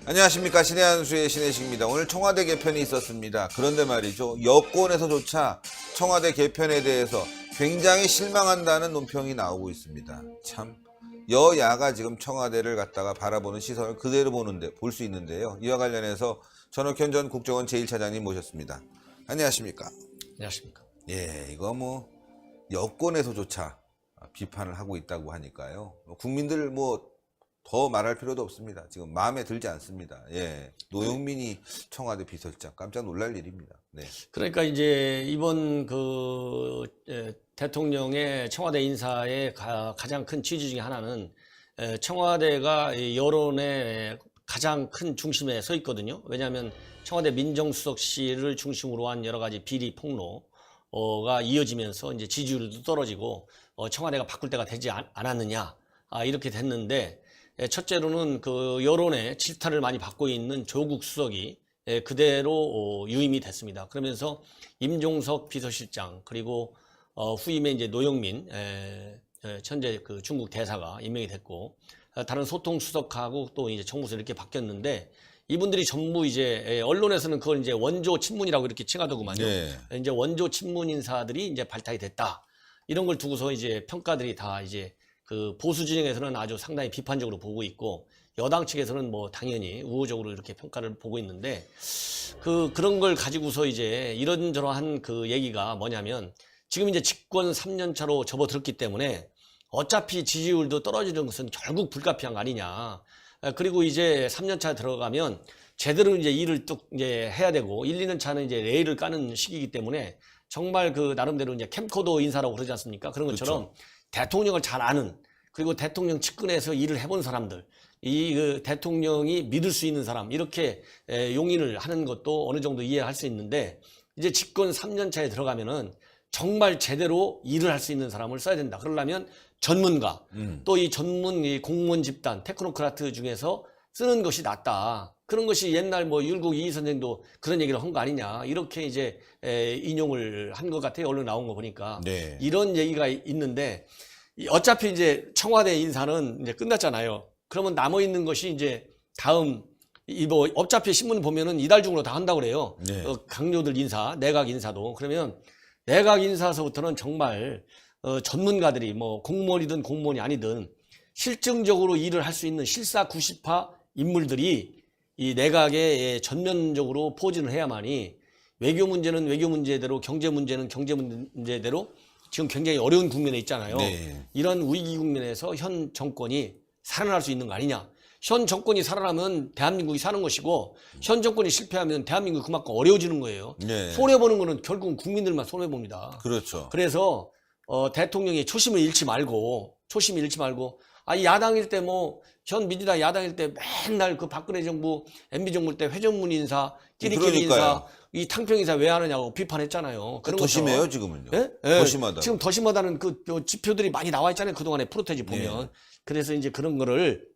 안녕하십니까. 신의 한수의 신혜식입니다. 오늘 청와대 개편이 있었습니다. 그런데 말이죠. 여권에서조차 청와대 개편에 대해서 굉장히 실망한다는 논평이 나오고 있습니다. 참 여야가 지금 청와대를 갖다가 바라보는 시선을 그대로 볼 수 있는데요. 이와 관련해서 전옥현 전 국정원 제1차장님 모셨습니다. 안녕하십니까. 안녕하십니까. 예, 이거 뭐 여권에서조차 비판을 하고 있다고 하니까요. 국민들 더 말할 필요도 없습니다. 지금 마음에 들지 않습니다. 예, 노영민이 청와대 비서실장 깜짝 놀랄 일입니다. 네. 그러니까 이제 이번 대통령의 청와대 인사의 가장 큰 취지 중에 하나는 청와대가 여론의 가장 큰 중심에 서 있거든요. 왜냐하면 청와대 민정수석실을 중심으로 한 여러 가지 비리 폭로가 이어지면서 이제 지지율도 떨어지고 청와대가 바꿀 때가 되지 않았느냐 이렇게 됐는데. 첫째로는 그 여론의 질타를 많이 받고 있는 조국 수석이 그대로 유임이 됐습니다. 그러면서 임종석 비서실장 그리고 후임에 이제 노영민 현재 그 중국 대사가 임명이 됐고 다른 소통 수석하고 또 이제 정무수 이렇게 바뀌었는데 이분들이 전부 이제 언론에서는 그걸 이제 원조 친문이라고 이렇게 칭하더구만요. 네. 이제 원조 친문 인사들이 이제 발탁이 됐다. 이런 걸 두고서 이제 평가들이 다 이제 그 보수 진영에서는 아주 상당히 비판적으로 보고 있고 여당 측에서는 뭐 당연히 우호적으로 이렇게 평가를 보고 있는데 그런 걸 가지고서 이제 이런저러한 그 얘기가 뭐냐면 지금 이제 집권 3년 차로 접어들었기 때문에 어차피 지지율도 떨어지는 것은 결국 불가피한 거 아니냐. 그리고 이제 3년 차 들어가면 제대로 이제 일을 또 이제 해야 되고 1, 2년 차는 이제 레일을 까는 시기이기 때문에 정말 그 나름대로 이제 캠코더 인사라고 그러지 않습니까? 그런 것처럼 그렇죠. 대통령을 잘 아는 그리고 대통령 측근에서 일을 해본 사람들 그 대통령이 믿을 수 있는 사람 이렇게 용인을 하는 것도 어느 정도 이해할 수 있는데 이제 집권 3년 차에 들어가면은 정말 제대로 일을 할 수 있는 사람을 써야 된다. 그러려면 전문가 또 이 전문 공무원 집단 테크노크라트 중에서 쓰는 것이 낫다. 그런 것이 옛날 뭐 율곡 이희 선생도 그런 얘기를 한 거 아니냐 이렇게 이제 인용을 한 것 같아요. 언론 나온 거 보니까 네. 이런 얘기가 있는데 어차피 이제 청와대 인사는 이제 끝났잖아요. 그러면 남아 있는 것이 이제 다음 뭐 어차피 신문 보면은 이달 중으로 다 한다고 그래요. 네. 강요들 인사, 내각 인사도 그러면 내각 인사서부터는 정말 전문가들이 뭐 공무원이든 공무원이 아니든 실증적으로 일을 할 수 있는 실사구시파 인물들이 이 내각에 전면적으로 포진을 해야만이 외교 문제는 외교 문제대로 경제 문제는 경제 문제대로 지금 굉장히 어려운 국면에 있잖아요. 네. 이런 위기 국면에서 현 정권이 살아날 수 있는 거 아니냐. 현 정권이 살아나면 대한민국이 사는 것이고 현 정권이 실패하면 대한민국이 그만큼 어려워지는 거예요. 네. 손해보는 거는 결국은 국민들만 손해봅니다. 그렇죠. 그래서 대통령이 초심을 잃지 말고 이 야당일 때 뭐 현 민주당 야당일 때 맨날 그 박근혜 정부 MB 정부 때 회전문 인사 끼리끼리 인사 이 탕평 인사 왜 하느냐고 비판했잖아요. 그런 더 심해요 지금은요. 예? 더 심하다. 지금 더 심하다는 그 지표들이 많이 나와 있잖아요. 그동안에 프로테지 보면. 네. 그래서 이제 그런 거를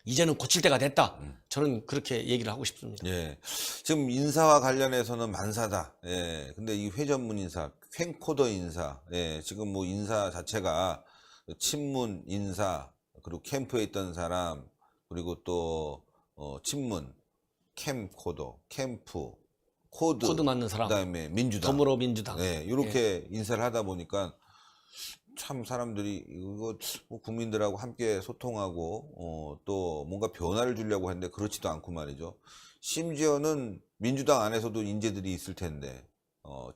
이제는 고칠 때가 됐다. 저는 그렇게 얘기를 하고 싶습니다. 예. 지금 인사와 관련해서는 만사다. 예. 근데 이 회전문 인사, 횡코더 인사, 예. 지금 뭐 인사 자체가 친문 인사, 그리고 캠프에 있던 사람, 그리고 또 친문, 캠코더, 캠프, 코드 맞는 사람. 그다음에 민주당, 더불어민주당. 예. 이렇게 인사를 하다 보니까 참 사람들이 이거 국민들하고 함께 소통하고 또 뭔가 변화를 주려고 했는데 그렇지도 않고 말이죠. 심지어는 민주당 안에서도 인재들이 있을 텐데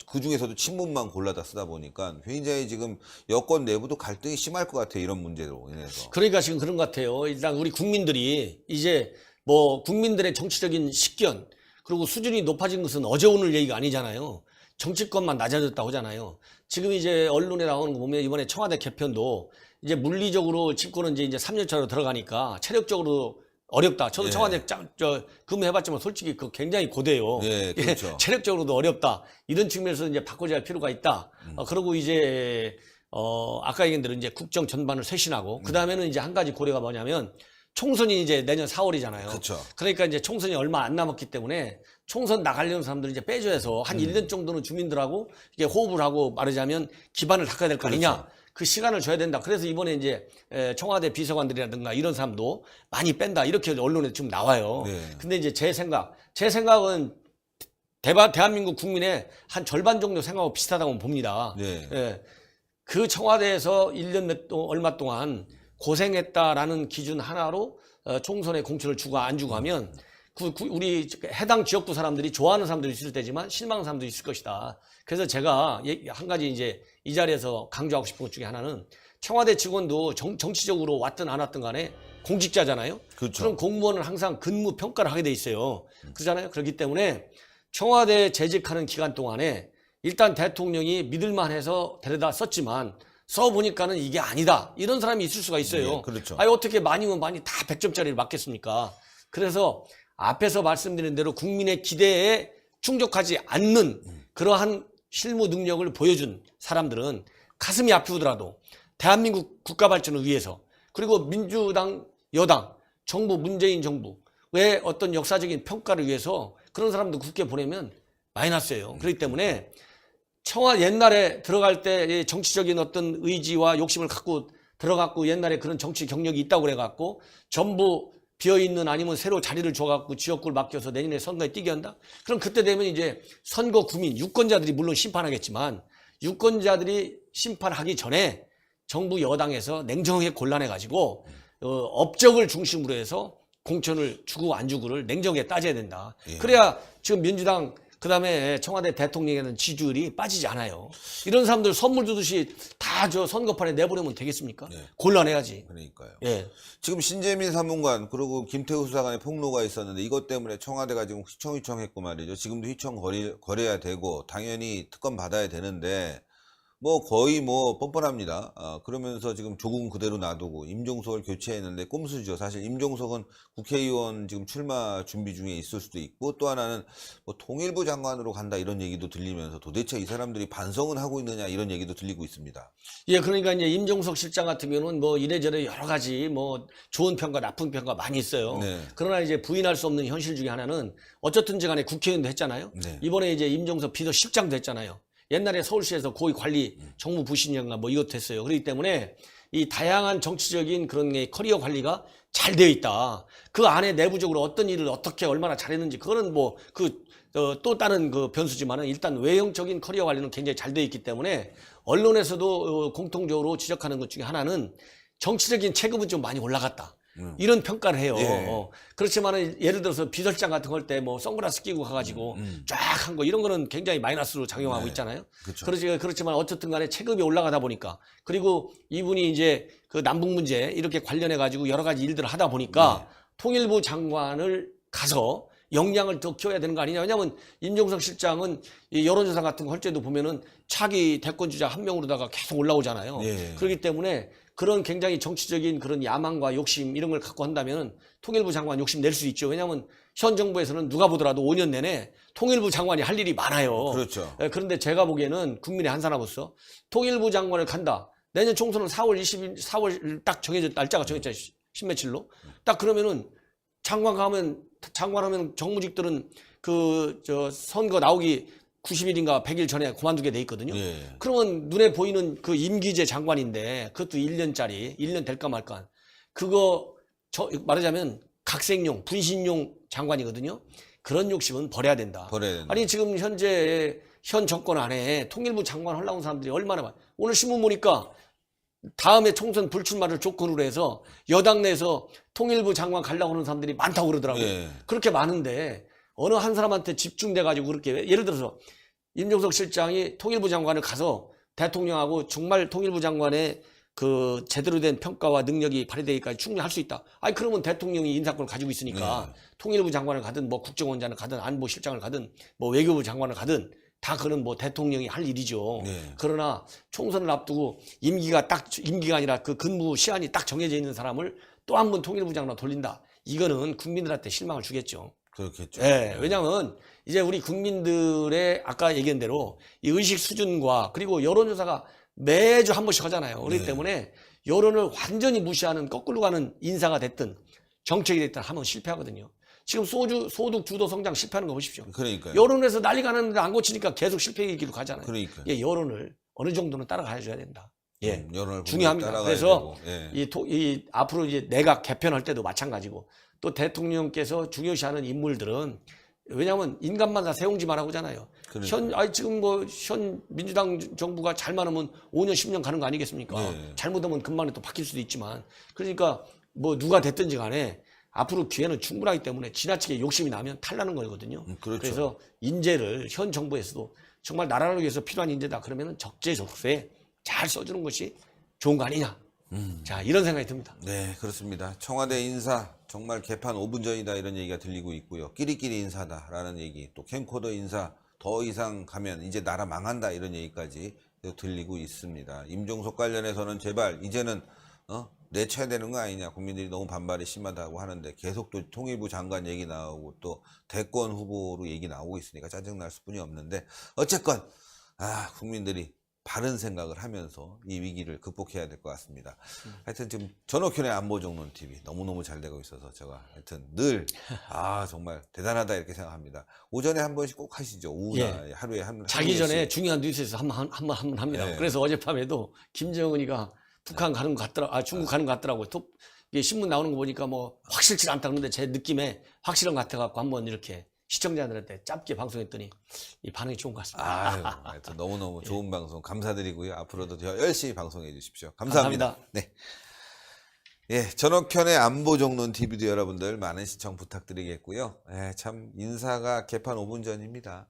그 중에서도 친문만 골라다 쓰다 보니까 굉장히 지금 여권 내부도 갈등이 심할 것 같아요. 이런 문제로 인해서. 그러니까 지금 그런 것 같아요. 일단 우리 국민들이 이제 뭐 국민들의 정치적인 식견 그리고 수준이 높아진 것은 어제 오늘 얘기가 아니잖아요. 정치권만 낮아졌다고 하잖아요. 지금 이제 언론에 나오는 거 보면 이번에 청와대 개편도 이제 물리적으로 집권은 이제 3년차로 들어가니까 체력적으로 어렵다. 저도 예. 청와대 근무해봤지만 솔직히 그 굉장히 고돼요. 예, 그렇죠. 체력적으로도 어렵다. 이런 측면에서 이제 바꿔줘야 할 필요가 있다. 그리고 이제 아까 얘기한 대로 이제 국정 전반을 쇄신하고 그 다음에는 이제 한 가지 고려가 뭐냐면 총선이 이제 내년 4월이잖아요. 그렇죠. 그러니까 이제 총선이 얼마 안 남았기 때문에 총선 나가려는 사람들 이제 빼줘서 한 1년 정도는 주민들하고 이게 호흡을 하고 말하자면 기반을 닦아야 될 거 아니냐. 그렇죠. 그 시간을 줘야 된다. 그래서 이번에 이제 청와대 비서관들이라든가 이런 사람도 많이 뺀다. 이렇게 언론에 좀 나와요. 네. 근데 이제 제 생각은 대한민국 국민의 한 절반 정도 생각하고 비슷하다고 봅니다. 네. 예. 그 청와대에서 1년 얼마 동안 고생했다라는 기준 하나로 총선에 공천을 주고 안 주고 하면 우리 해당 지역구 사람들이 좋아하는 사람들이 있을 때지만 실망하는 사람들이 있을 것이다. 그래서 제가 한 가지 이제 이 자리에서 강조하고 싶은 것 중에 하나는 청와대 직원도 정치적으로 왔든 안 왔든 간에 공직자잖아요. 그렇죠. 그럼 공무원은 항상 근무 평가를 하게 돼 있어요. 그렇잖아요. 그렇기 때문에 청와대에 재직하는 기간 동안에 일단 대통령이 믿을만해서 데려다 썼지만 써보니까는 이게 아니다. 이런 사람이 있을 수가 있어요. 네, 그렇죠. 아니 어떻게 많이면 많이 다 100점짜리를 맞겠습니까? 그래서 앞에서 말씀드린 대로 국민의 기대에 충족하지 않는 그러한 실무 능력을 보여준 사람들은 가슴이 아프더라도 대한민국 국가 발전을 위해서 그리고 민주당 여당 정부 문재인 정부의 어떤 역사적인 평가를 위해서 그런 사람들 국회에 보내면 마이너스예요. 그렇기 때문에 옛날에 들어갈 때 정치적인 어떤 의지와 욕심을 갖고 들어갔고 옛날에 그런 정치 경력이 있다고 그래갖고 전부 비어있는 아니면 새로 자리를 줘갖고 지역구를 맡겨서 내년에 선거에 뛰게 한다? 그럼 그때 되면 이제 선거 구민, 유권자들이 물론 심판하겠지만 유권자들이 심판하기 전에 정부 여당에서 냉정하게 곤란해가지고 업적을 중심으로 해서 공천을 주고 안 주고를 냉정하게 따져야 된다. 예. 그래야 지금 민주당 그다음에 청와대 대통령에 대한 지지율이 빠지지 않아요. 이런 사람들 선물 주듯이 다 저 선거판에 내보내면 되겠습니까? 네. 곤란해야지. 그러니까요. 예. 지금 신재민 사무관 그리고 김태우 수사관의 폭로가 있었는데 이것 때문에 청와대가 지금 휘청휘청했고 말이죠. 지금도 거려야 되고 당연히 특검 받아야 되는데 뭐 거의 뭐 뻔뻔합니다. 그러면서 지금 조국 그대로 놔두고 임종석을 교체했는데 꼼수죠. 사실 임종석은 국회의원 지금 출마 준비 중에 있을 수도 있고 또 하나는 뭐 통일부 장관으로 간다 이런 얘기도 들리면서 도대체 이 사람들이 반성은 하고 있느냐 이런 얘기도 들리고 있습니다. 예, 그러니까 이제 임종석 실장 같은 경우는 뭐 이래저래 여러 가지 뭐 좋은 평가, 나쁜 평가 많이 있어요. 네. 그러나 이제 부인할 수 없는 현실 중에 하나는 어쨌든지 간에 국회의원도 했잖아요. 네. 이번에 이제 임종석 비서실장도 했잖아요. 옛날에 서울시에서 고위 관리 정무 부신인가 뭐 이것도 했어요. 그렇기 때문에 이 다양한 정치적인 그런 게 커리어 관리가 잘 되어 있다. 그 안에 내부적으로 어떤 일을 어떻게 얼마나 잘했는지 그거는 뭐 또 다른 그 변수지만은 일단 외형적인 커리어 관리는 굉장히 잘 되어 있기 때문에 언론에서도 공통적으로 지적하는 것 중에 하나는 정치적인 체급은 좀 많이 올라갔다. 이런 평가를 해요. 예. 그렇지만은 예를 들어서 비서실장 같은 거 할 때 뭐 선글라스 끼고 가가지고 쫙 한 거 이런 거는 굉장히 마이너스로 작용하고 네. 있잖아요. 그렇죠. 그렇지만 어쨌든 간에 체급이 올라가다 보니까 그리고 이분이 이제 그 남북 문제 이렇게 관련해 가지고 여러 가지 일들을 하다 보니까 통일부 장관을 가서 역량을 더 키워야 되는 거 아니냐. 왜냐하면 임종석 실장은 이 여론조사 같은 거 할 때도 보면은 차기 대권주자 한 명으로다가 계속 올라오잖아요. 예. 그렇기 때문에 그런 굉장히 정치적인 그런 야망과 욕심 이런 걸 갖고 한다면 통일부 장관 욕심 낼 수 있죠. 왜냐하면 현 정부에서는 누가 보더라도 5년 내내 통일부 장관이 할 일이 많아요. 그렇죠. 그런데 제가 보기에는 국민의 한 사람으로서 통일부 장관을 간다. 내년 총선은 4월 딱 정해졌 날짜가 정해졌잖아요. 십며칠로. 딱 그러면은 장관하면 정무직들은 선거 나오기 90일인가 100일 전에 그만두게 돼 있거든요. 예. 그러면 눈에 보이는 그 임기제 장관인데 그것도 1년짜리 1년 될까 말까 그거 말하자면 각색용 분신용 장관이거든요. 그런 욕심은 버려야 된다. 버려야 된다. 아니 지금 현 정권 안에 통일부 장관 하려고 하는 사람들이 얼마나 많아. 오늘 신문 보니까 다음에 총선 불출마를 조건으로 해서 여당 내에서 통일부 장관 가려고 하는 사람들이 많다고 그러더라고요. 예. 그렇게 많은데 어느 한 사람한테 집중돼 가지고 그렇게 예를 들어서 임종석 실장이 통일부 장관을 가서 대통령하고 정말 통일부 장관의 그 제대로 된 평가와 능력이 발휘되기까지 충분히 할 수 있다. 아니 그러면 대통령이 인사권을 가지고 있으니까 통일부 장관을 가든 뭐 국정원장을 가든 안보실장을 가든 뭐 외교부 장관을 가든 다 그는 뭐 대통령이 할 일이죠. 네. 그러나 총선을 앞두고 임기가 아니라 그 근무 시한이 딱 정해져 있는 사람을 또 한 번 통일부 장관으로 돌린다. 이거는 국민들한테 실망을 주겠죠. 그렇겠죠. 예, 왜냐하면 이제 우리 국민들의 아까 얘기한 대로 이 의식 수준과 그리고 여론조사가 매주 한 번씩 하잖아요. 그렇기 네. 때문에 여론을 완전히 무시하는 거꾸로 가는 인사가 됐든 정책이 됐든 하면 실패하거든요. 지금 소득 주도 성장 실패하는 거 보십시오. 그러니까요. 여론에서 난리가 났는데 안 고치니까 계속 실패의 길로 가잖아요. 그러니까요. 예, 여론을 어느 정도는 따라가줘야 된다. 예, 여론을 중요합니다. 따라가야 그래서 되고, 예. 이 앞으로 이제 내각 개편할 때도 마찬가지고 또 대통령께서 중요시하는 인물들은 왜냐하면 인간마다 세옹지만 하고잖아요. 지금 뭐 현 민주당 정부가 잘만 하면 5년 10년 가는 거 아니겠습니까? 네. 잘못하면 금방에 또 바뀔 수도 있지만 그러니까 뭐 누가 됐든지 간에 앞으로 기회는 충분하기 때문에 지나치게 욕심이 나면 탈나는 거거든요. 그렇죠. 그래서 인재를 현 정부에서도 정말 나라를 위해서 필요한 인재다 그러면 적재적소에 잘 써주는 것이 좋은 거 아니냐. 자, 이런 생각이 듭니다. 네, 그렇습니다. 청와대 인사 정말 개판 5분 전이다 이런 얘기가 들리고 있고요. 끼리끼리 인사다라는 얘기, 또 캠코더 인사 더 이상 가면 이제 나라 망한다 이런 얘기까지 들리고 있습니다. 임종석 관련해서는 제발 이제는 내쳐야 되는 거 아니냐. 국민들이 너무 반발이 심하다고 하는데 계속 또 통일부 장관 얘기 나오고 또 대권 후보로 얘기 나오고 있으니까 짜증날 수뿐이 없는데 어쨌건 국민들이 바른 생각을 하면서 이 위기를 극복해야 될 것 같습니다. 하여튼 지금 전옥현의 안보정론TV 너무너무 잘 되고 있어서 제가 하여튼 늘 정말 대단하다 이렇게 생각합니다. 오전에 한 번씩 꼭 하시죠. 오후나 하루에 한 자기 전에 번씩. 중요한 뉴스에서 한번 합니다. 예. 그래서 어젯밤에도 김정은이가 북한 가는 것 같더라, 중국 가는 것 같더라고요. 이게 신문 나오는 거 보니까 뭐 확실치 않다 그러는데 제 느낌에 확실한 것 같아갖고 한번 이렇게 시청자들한테 짧게 방송했더니 이 반응이 좋은 것 같습니다. 하여튼 너무너무 좋은 방송 감사드리고요. 앞으로도 더 열심히 방송해 주십시오. 감사합니다. 네. 예, 전옥현의 안보정론TV도 여러분들 많은 시청 부탁드리겠고요. 참 인사가 개판 5분 전입니다.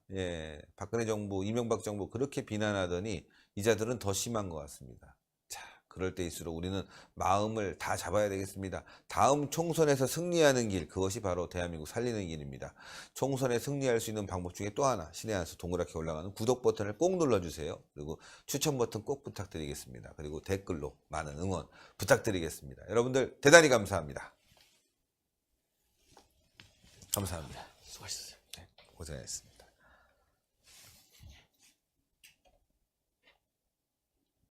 박근혜 정부, 이명박 정부 그렇게 비난하더니 이자들은 더 심한 것 같습니다. 그럴 때일수록 우리는 마음을 다 잡아야 되겠습니다. 다음 총선에서 승리하는 길, 그것이 바로 대한민국 살리는 길입니다. 총선에 승리할 수 있는 방법 중에 또 하나, 신의 한 수 동그랗게 올라가는 구독 버튼을 꼭 눌러주세요. 그리고 추천 버튼 꼭 부탁드리겠습니다. 그리고 댓글로 많은 응원 부탁드리겠습니다. 여러분들 대단히 감사합니다. 감사합니다. 수고하셨어요. 고생하셨습니다.